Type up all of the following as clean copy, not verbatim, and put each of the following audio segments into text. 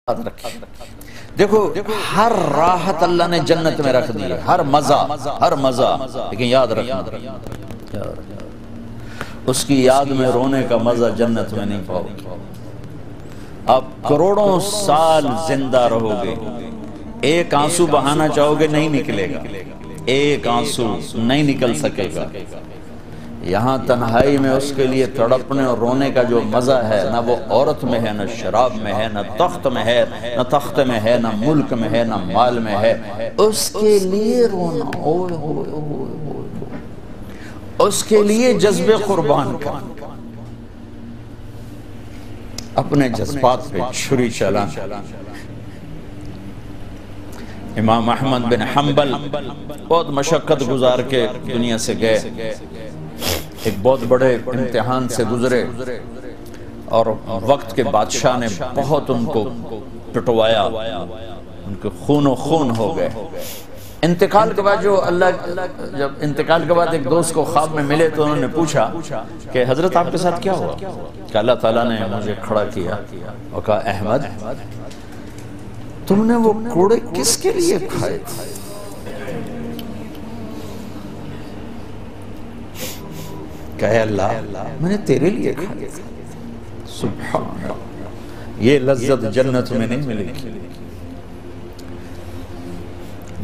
یاد رکھیں۔ دیکھو ہر راحت اللہ نے جنت میں رکھ دی ہے، ہر مزہ، لیکن یاد رکھنا اس کی یاد میں رونے کا مزہ جنت میں نہیں پاؤ گے۔ آپ کروڑوں سال زندہ رہو گے، ایک آنسو بہانا چاہو گے نہیں نکلے گا، ایک آنسو نہیں نکل سکے گا۔ یہاں تنہائی میں اس کے لیے تڑپنے اور رونے کا جو مزہ ہے، نہ وہ عورت میں ہے، نہ شراب میں ہے، نہ تخت میں ہے، نہ تخت میں ہے، نہ ملک میں ہے، نہ مال میں ہے۔ اس کے لیے رونا، اس کے لیے جذبے قربان کرنا، اپنے جذبات پہ چھری چلانا۔ امام احمد بن حنبل بہت مشقت گزار کے دنیا سے گئے، ایک بہت بڑے امتحان سے گزرے اور وقت کے بادشاہ نے بہت ان کو پٹوایا، ان کے خون و خون ہو گئے۔ انتقال کے بعد جب انتقال کے بعد ایک دوست کو خواب میں ملے تو انہوں نے پوچھا کہ حضرت آپ کے ساتھ کیا ہوا؟ کہ اللہ تعالیٰ نے مجھے کھڑا کیا اور کہا احمد تم نے وہ کوڑے کس کے لیے کھائے تھے؟ کہے اللہ میں نے تیرے لیے کھائے تھے۔ سبحان اللہ، یہ لذت جنت میں نہیں ملے گی۔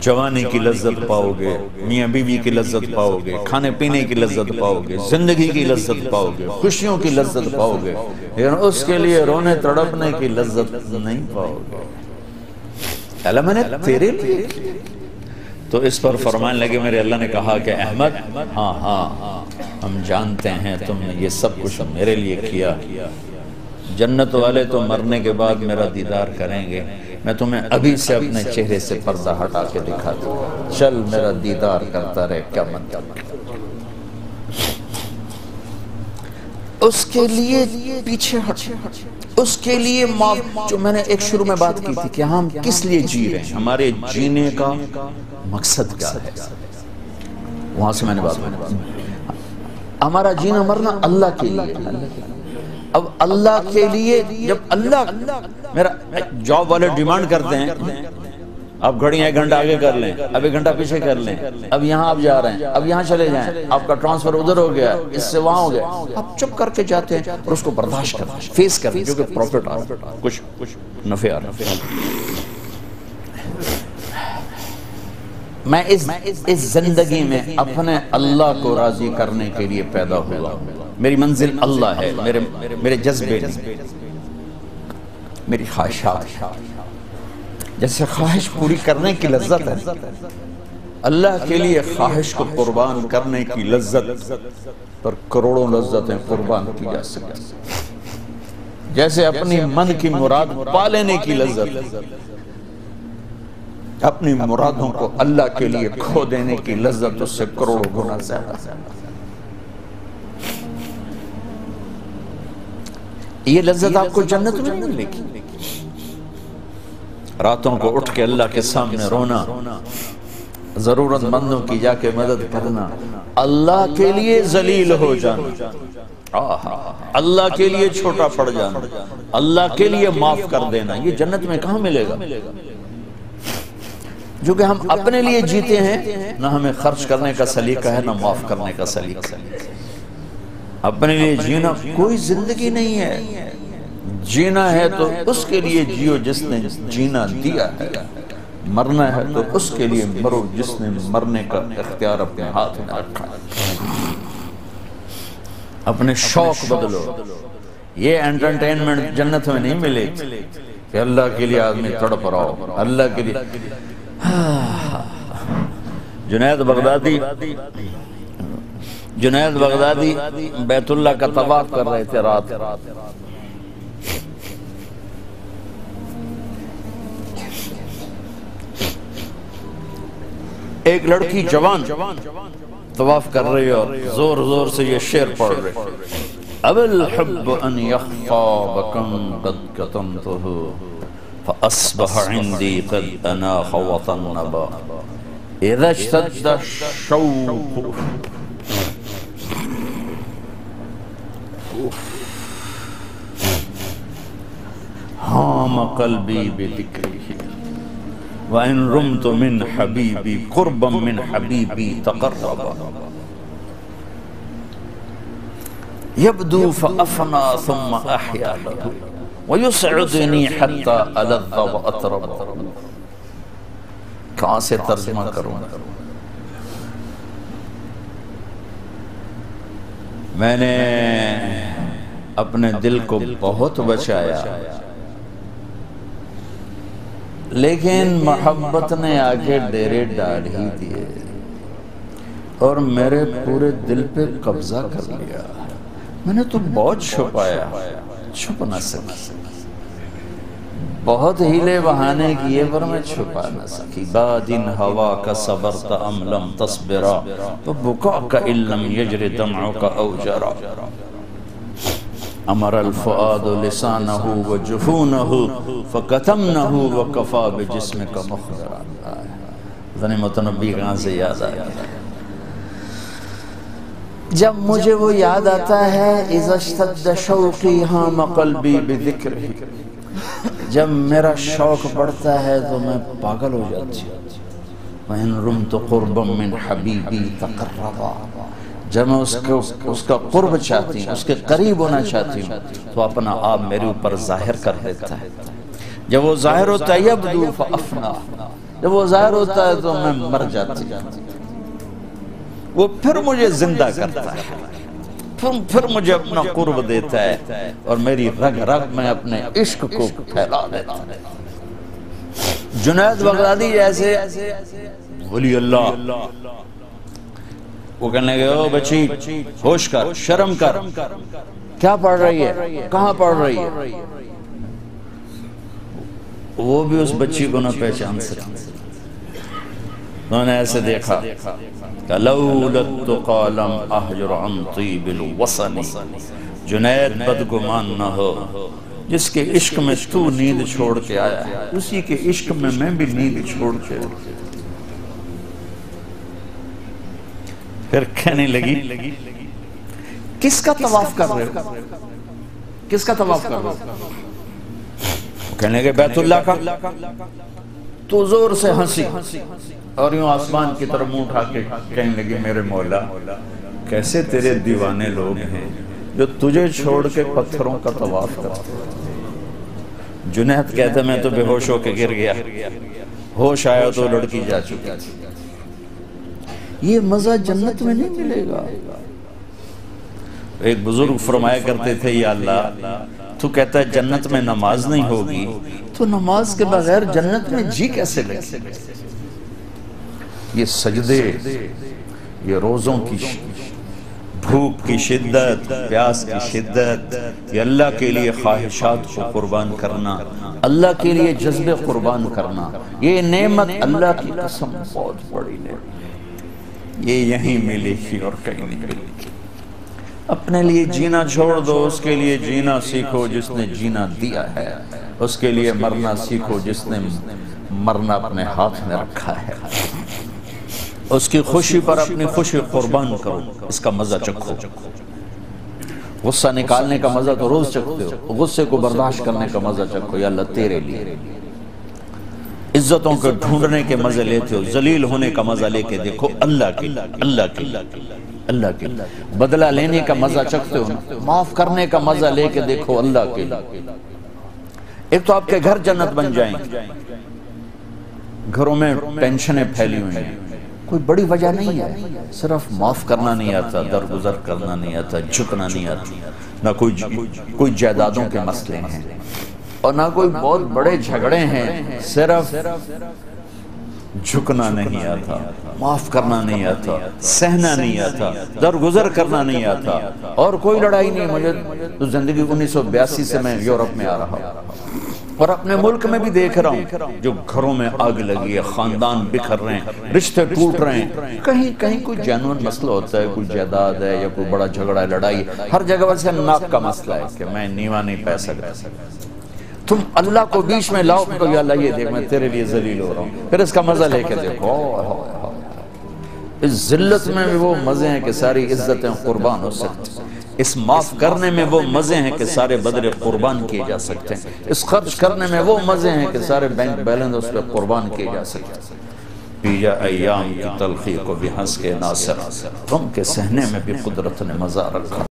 جوانی کی لذت پاؤ گے، میاں بیوی کی لذت پاؤ گے، کھانے پینے کی لذت پاؤ گے، زندگی کی لذت پاؤ گے، خوشیوں کی لذت پاؤ گے، لیکن اس کے لیے رونے تڑپنے کی لذت نہیں پاؤ گے۔ اللہ میں نے تیرے لیے کیا۔ تو اس پر فرمانے لگے میرے اللہ نے کہا کہ احمد ہاں ہم جانتے ہیں تم نے یہ سب کچھ میرے لیے کیا۔ جنت والے تو مرنے کے بعد میرا دیدار کریں گے، میں تمہیں ابھی سے اپنے چہرے سے پردہ ہٹا کے دکھا دوں، چل میرا دیدار کرتا رہے، کیا مطلب۔ اس کے لیے پیچھے ہٹ، اس کے لیے جو میں نے ایک شروع میں بات کی تھی کہ ہم کس لیے جی رہے ہیں، ہمارے جینے کا مقصد کیا ہے، وہاں سے میں نے بات کی۔ ہمارا جینا مرنا اللہ کے لیے، اب اللہ کے لیے جب اللہ میرا جاب والے ڈیمانڈ کرتے ہیں آپ گھڑیاں 1 گھنٹہ آگے کر لیں، اب 1 گھنٹہ پیچھے کر لیں، اب یہاں آپ جا رہے ہیں، اب یہاں چلے جائیں، آپ کا ٹرانسفر ادھر ہو گیا، اس سے وہاں ہو گیا، آپ چپ کر کے جاتے ہیں اور اس کو برداشت کرتے ہیں، فیس کرتے ہیں، کیونکہ پروفٹ آ رہا ہے، کچھ نفع آ رہا ہے۔ میں اس زندگی میں اپنے اللہ کو راضی کرنے کے لیے پیدا ہوا ہوں، میری منزل اللہ ہے، میرے جذبے نہیں، میری خواہشات، جیسے خواہش پوری کرنے کی لذت ہے، اللہ کے لیے خواہش کو قربان کرنے کی لذت پر کروڑوں لذتیں قربان کی جا سکتی، جیسے اپنی من کی مراد پا لینے کی لذت، اپنی مرادوں کو اللہ کے لیے کھو دینے کی لذت اس سے کروڑوں گنا زیادہ ہے۔ یہ لذت آپ کو جنت میں نہیں ملے گی۔ راتوں کو اٹھ کے اللہ کے سامنے رونا، ضرورت مندوں کی جا کے مدد کرنا، اللہ کے لیے ذلیل ہو جانا، اللہ کے لیے چھوٹا پڑ جانا، اللہ کے لیے معاف کر دینا، یہ جنت میں کہاں ملے گا؟ جو کہ ہم اپنے لیے جیتے ہیں، نہ ہمیں خرچ کرنے کا سلیقہ ہے، نہ معاف کرنے کا سلیقہ ہے۔ اپنے لیے جینا کوئی زندگی نہیں ہے، جینا ہے تو اس کے لیے جیو جس نے جینا دیا ہے، مرنا ہے تو اس کے لیے مرو جس نے مرنے کا اختیار اپنے ہاتھ میں رکھا ہے۔ اپنے شوق بدلو، یہ انٹرٹینمنٹ جنت میں نہیں ملے کہ اللہ کے لیے آدمی تڑپ رہا ہو، اللہ کے لیے۔ جنید بغدادی بیت اللہ کا طواف کر رہے تھے رات، ایک لڑکی جوان طواف کر رہی اور زور زور سے یہ شعر پڑھ رہے، اب الحب ان یخفا بکم قد کتمتہ فأصبح عندي قد أناخ وطنبا إذا اشتد الشوق حام قلبی بذکرہ وَإِن رُمْتُ مِنْ حَبِيبِي قُرْبًا مِنْ حَبِيبِي تَقَرَّبًا يَبْدُو فَأَفْنَا ثُمَّ أَحْيَا لَهُ وَيُسْعِدُنِي حَتَّى أَلَذَّ وَأَطْرَبَ. کہاں سے ترجمہ کروں؟ میں نے اپنے دل کو بہت بچایا، لیکن محبت نے آگے ڈیرے ڈال ہی دیے اور میرے پورے دل پہ قبضہ کر لیا. میں نے تو بہت چھپایا، چھپ نہ سکی، بہت ہیلے بہانے کیے پر میں چھپا نہ سکی. بادن ہوا کا صبرت ام لم تصبرا وبکاءک ان لم یجر دمعک او جرا. امر الفؤاد لسانہ وجفونہ فکتمنہ وکفا بجسمک مخبرا. ذنی متنبی کہاں سے یاد آیا؟ جب مجھے وہ یاد آتا ہے اذا اشتد شوقی حام قلبی بذکرہ، جب میرا شوق بڑھتا ہے تو میں پاگل ہو جاتی ہوں. وَإِن رُمْتُ قُرْبًا مِّنْ حَبِيبِي تَقَرَّبًا، جب میں اس کا قرب چاہتی ہوں، اس کے قریب ہونا چاہتی ہوں تو اپنا آپ میرے اوپر ظاہر کر دیتا ہے. جب وہ ظاہر ہوتا ہے یبدو فأفنا، جب وہ ظاہر ہوتا ہے تو میں مر جاتی ہوں. وہ پھر مجھے زندہ کرتا ہے، پھر مجھے اپنا قرب دیتا ہے اور میری رگ رگ میں اپنے عشق کو پھیلا دیتا ہے. جنید بغدادی جیسے ولی اللہ، وہ کہنے گئے او بچی ہوش کر، شرم کر، کیا پڑھ رہی ہے، کہاں پڑھ رہی ہے؟ وہ بھی اس بچی کو نہ پہچان سکتے. انہوں نے ایسے دیکھا کہ لولا التقى لم احجر عن طیب الوصن. جنید بدگمان نہ ہو، جس کے عشق میں تو نیند چھوڑ کے آیا ہے اسی کے عشق میں بھی نیند چھوڑ کے. پھر کہنے لگی کس کا طواف کر رہے ہو، کس کا طواف کر رہے ہو؟ کہنے لگے بیت اللہ کا. تو زور سے ہنسی اور یوں آسمان کی طرف منہ اٹھا کے کہنے لگی میرے مولا کیسے تیرے دیوانے لوگ ہیں جو تجھے چھوڑ کے پتھروں کا طواف کرتے. جنید کہتا میں تو بے ہوش ہو کے گر گیا، ہوش آیا تو لڑکی جا چکی تھی. یہ مزہ جنت میں نہیں ملے گا. ایک بزرگ فرمایا کرتے تھے یا اللہ تو کہتا ہے جنت میں نماز نہیں ہوگی تو نماز کے بغیر جنت میں جی کیسے لگے؟ یہ سجدے، یہ روزوں کی بھوک کی شدت، پیاس کی شدت، یہ اللہ کے لیے خواہشات کو قربان کرنا، اللہ کے لیے جذبے قربان کرنا، یہ نعمت اللہ کی قسم بہت بڑی نعمت. یہ یہیں ملے گی اور کہیں نہیں ملے گی. اپنے لیے جینا چھوڑ دو، اس کے لیے جینا سیکھو جس نے جینا دیا ہے. اس کے لیے مرنا سیکھو جس نے مرنا اپنے ہاتھ میں رکھا ہے. اس کی خوشی پر اپنی خوشی قربان کرو، اس کا مزہ چکھو. غصہ نکالنے کا مزہ تو روز چکھتے ہو، غصے کو برداشت کرنے کا مزہ چکھو یا اللہ تیرے لیے. عزتوں کو ڈھونڈنے کے مزے لیتے ہو، ذلیل ہونے کا مزہ لے کے دیکھو اللہ کے اللہ کے. بدلہ لینے کا مزہ چکھتے ہو، معاف کرنے کا مزہ لے کے دیکھو اللہ کے. ایک تو آپ کے گھر جنت بن جائیں گے. گھروں میں ٹینشنیں پھیلی ہوئی ہیں، کوئی بڑی وجہ نہیں ہے، صرف معاف کرنا نہیں آتا، درگزر کرنا نہیں آتا، جھکنا نہیں آتا. نہ کوئی جائیدادوں کے مسئلے ہیں اور نہ کوئی بہت بڑے جھگڑے ہیں، صرف جھکنا نہیں آتا، معاف کرنا نہیں آتا، سہنا نہیں آتا، درگزر کرنا نہیں آتا. اور کوئی لڑائی نہیں. مجھے تو زندگی 1982 سے میں یورپ میں آ رہا ہوں اور اپنے ملک میں بھی دیکھ رہا ہوں جو گھروں میں آگ لگی ہے، خاندان بکھر رہے ہیں، رشتے ٹوٹ رہے ہیں. کہیں کوئی جینوئن مسئلہ ہوتا ہے، کوئی جائیداد ہے یا کوئی بڑا جھگڑا ہے، لڑائی. ہر جگہ ویسے ناک کا مسئلہ ہے کہ میں نیوا نہیں پہ سکتا. تم اللہ کو بیچ میں لاؤ تو یا اللہ یہ دیکھ میں تیرے لیے ذلیل ہو رہا ہوں، پھر اس کا مزہ لے کے دیکھو. اس ذلت میں بھی وہ مزے ہیں کہ ساری عزتیں قربان ہو سکتی. اس معاف کرنے میں وہ مزے ہیں کہ سارے بدلے قربان کیے جا سکتے ہیں، اس خرچ کرنے میں وہ مزے ہیں کہ سارے بینک بیلنس اس پہ قربان کیے جا سکتے ہیں۔ پیجا ایام کی تلخی کو بھی ہنس کے ناصر، غم کے سہنے میں بھی قدرت نے مزہ رکھا۔